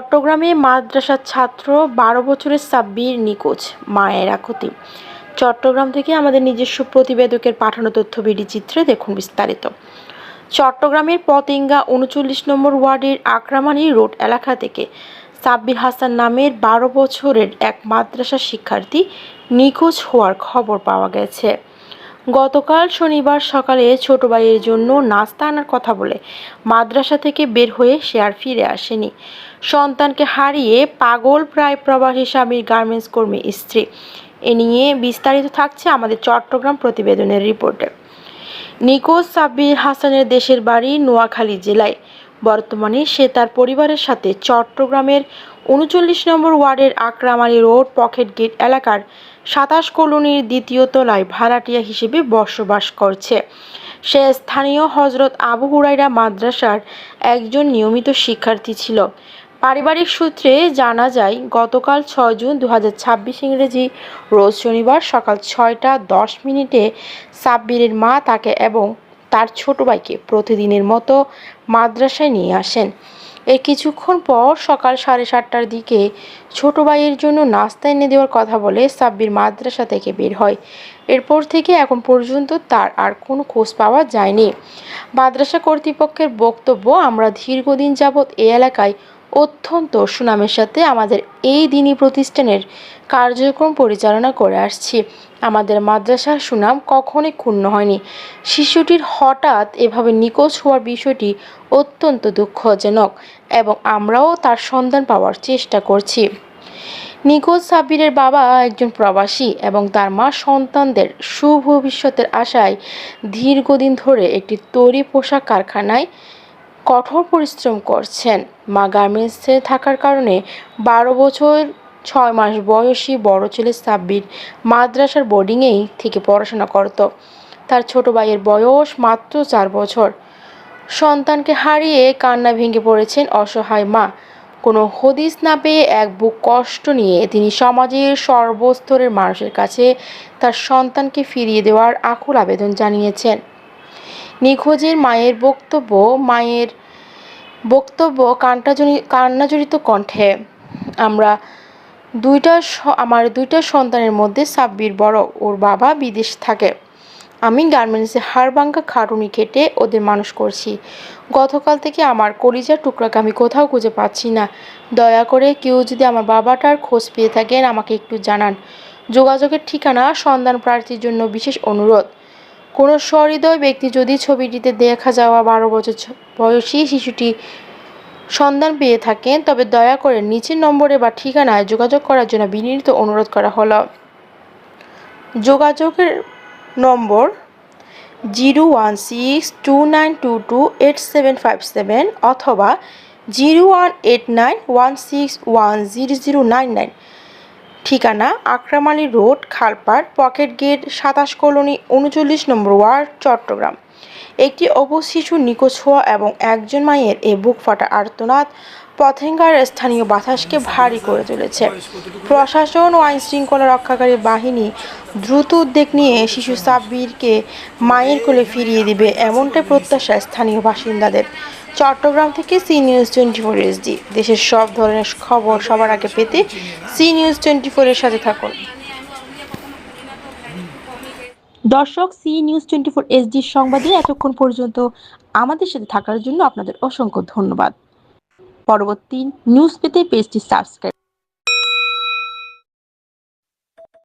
চট্টগ্রামে মাদ্রাসার ছাত্র ১২ বছরের সাব্বির নিখোঁজ, মায়ের আকুতি। চট্টগ্রাম থেকে আমাদের নিজস্ব প্রতিবেদকের পাঠানো তথ্য চিত্রে দেখুন বিস্তারিত। চট্টগ্রামের পতেঙ্গা ৩৯ নম্বর ওয়ার্ডের আকরামানি রোড এলাকা থেকে সাব্বির হাসান নামের ১২ বছরের এক মাদ্রাসা শিক্ষার্থী নিখোঁজ হওয়ার খবর পাওয়া গেছে। গতকাল শনিবার সকালে ছোট ভাইয়ের জন্য নাস্তা আনার কথা বলে মাদ্রাসা থেকে বের হয়ে সে আর ফিরে আসেনি। সন্তানকে হারিয়ে পাগল প্রায় প্রবাসী স্বামীর গার্মেন্টস কর্মী স্ত্রী। এ নিয়ে বিস্তারিত থাকছে আমাদের চট্টগ্রাম প্রতিবেদনের রিপোর্টে। নিখোঁজ সাব্বির হাসানের দেশের বাড়ি নোয়াখালী জেলায়। বর্তমানে সে তার পরিবারের সাথে চট্টগ্রামের ৩৯ নম্বর ওয়ার্ডের আকরামানি রোড পকেট গেট এলাকার ২৭ কলোনির দ্বিতীয় তলায় ভাড়াটিয়া হিসেবে বসবাস করছে। সে স্থানীয় হজরত আবু হুরায়রা মাদ্রাসার একজন নিয়মিত শিক্ষার্থী ছিল। পারিবারিক সূত্রে জানা যায়, গতকাল ৬ জুন ২০২৬ ইংরেজি রোজ শনিবার সকাল ৬টা ১০ মিনিটে সাব্বিরের মা তাকে এবং তার ছোট ভাইকে প্রতিদিনের মতো মাদ্রাসায় নিয়ে আসেন। এর কিছুক্ষণ পর সকাল ৭:৩০টার দিকে ছোট ভাইয়ের জন্য নাস্তা এনে দেওয়ার কথা বলে সাব্বির মাদ্রাসা থেকে বের হয়। এরপর থেকে এখন পর্যন্ত তার আর কোনো খোঁজ পাওয়া যায়নি। মাদ্রাসা কর্তৃপক্ষের বক্তব্য, আমরা দীর্ঘদিন যাবৎ এই এলাকায় অত্যন্ত সুনামের সাথে আমাদের এই দ্বীনি প্রতিষ্ঠানের কার্যক্রম পরিচালনা করে আসছি। আমাদের মাদ্রাসার সুনাম কখনোই ক্ষুণ্ণ হয়নি। শিশুটির হঠাৎ এভাবে নিখোঁজ হওয়ার বিষয়টি অত্যন্ত দুঃখজনক এবং আমরাও তার সন্ধান পাওয়ার চেষ্টা করছি। নিখোঁজ সাব্বিরের বাবা একজন প্রবাসী এবং তার মা সন্তানদের সুভবিষ্যতের আশায় দীর্ঘদিন ধরে একটি তৈরি পোশাক কারখানায় কঠোর পরিশ্রম করছেন। মা গার্মেন্টসে থাকার কারণে ১২ বছর ৬ মাস বয়সী বড় ছেলে সাব্বির মাদ্রাসার বোর্ডিংয়েই থেকে পড়াশোনা করত। তার ছোট ভাইয়ের বয়স মাত্র ৪ বছর। সন্তানকে হারিয়ে কান্না ভেঙে পড়েছেন অসহায় মা। কোনো হদিস না পেয়ে এক বুক কষ্ট নিয়ে তিনি সমাজের সর্বস্তরের মানুষের কাছে তার সন্তানকে ফিরিয়ে দেওয়ার আকুল আবেদন জানিয়েছেন। নিখোঁজের মায়ের বক্তব্য কান্নাজড়িত কণ্ঠে, আমার দুইটা সন্তানের মধ্যে সাব্বির বড়, ওর বাবা বিদেশ থাকে। আমি গার্মেন্টসে হাড়ভাঙ্গা খাটুনি খেটে ওদের মানুষ করছি। গতকাল থেকে আমার কলিজার টুকরাকে আমি কোথাও খুঁজে পাচ্ছি না। দয়া করে কেউ যদি আমার বাবাটার খোঁজ পেয়ে থাকেন আমাকে একটু জানান। যোগাযোগের ঠিকানা সন্ধান প্রার্থীর জন্য বিশেষ অনুরোধ। কোনো সহৃদয় ব্যক্তি যদি ছবিটিতে দেখা যাওয়া ১২ বছর বয়সী শিশুটি সন্ধান পেয়ে থাকেন তবে দয়া করে নিচের নম্বরে বা ঠিকানায় যোগাযোগ করার জন্য বিনীত অনুরোধ করা হলো। যোগাযোগের নম্বর 01629228757 অথবা 018916100099। ঠিকানা আকরামানি রোড, খালপাড়, পকেট গেট, ২৭ কলোনি, ৩৯ নম্বর ওয়ার্ড, চট্টগ্রাম। একটি অবুঝ শিশুর নিখোঁজ হওয়া এবং একজন মায়ের এই বুক ফাটা আর্তনাদ পতেঙ্গার স্থানীয় বাতাসকে ভারী করে তুলেছে। প্রশাসন ও আইনশৃঙ্খলা রক্ষাকারী বাহিনী দ্রুত উদ্যোগ নিয়ে শিশু সাব্বিরকে মায়ের কোলে ফিরিয়ে দিবে, এমনটাই প্রত্যাশা স্থানীয় বাসিন্দাদের। চট্টগ্রাম থেকে সি নিউজ 24 HD। দেশের সব ধরনের খবর সবার আগে পেতে সি নিউজ 24 এর সাথে থাকুন। দর্শক, সি নিউজ 24 HD সংবাদে এতক্ষণ পর্যন্ত আমাদের সাথে থাকার জন্য আপনাদের অসংখ্য ধন্যবাদ। পরবর্তী নিউজ পেতে পেজটি সাবস্ক্রাইব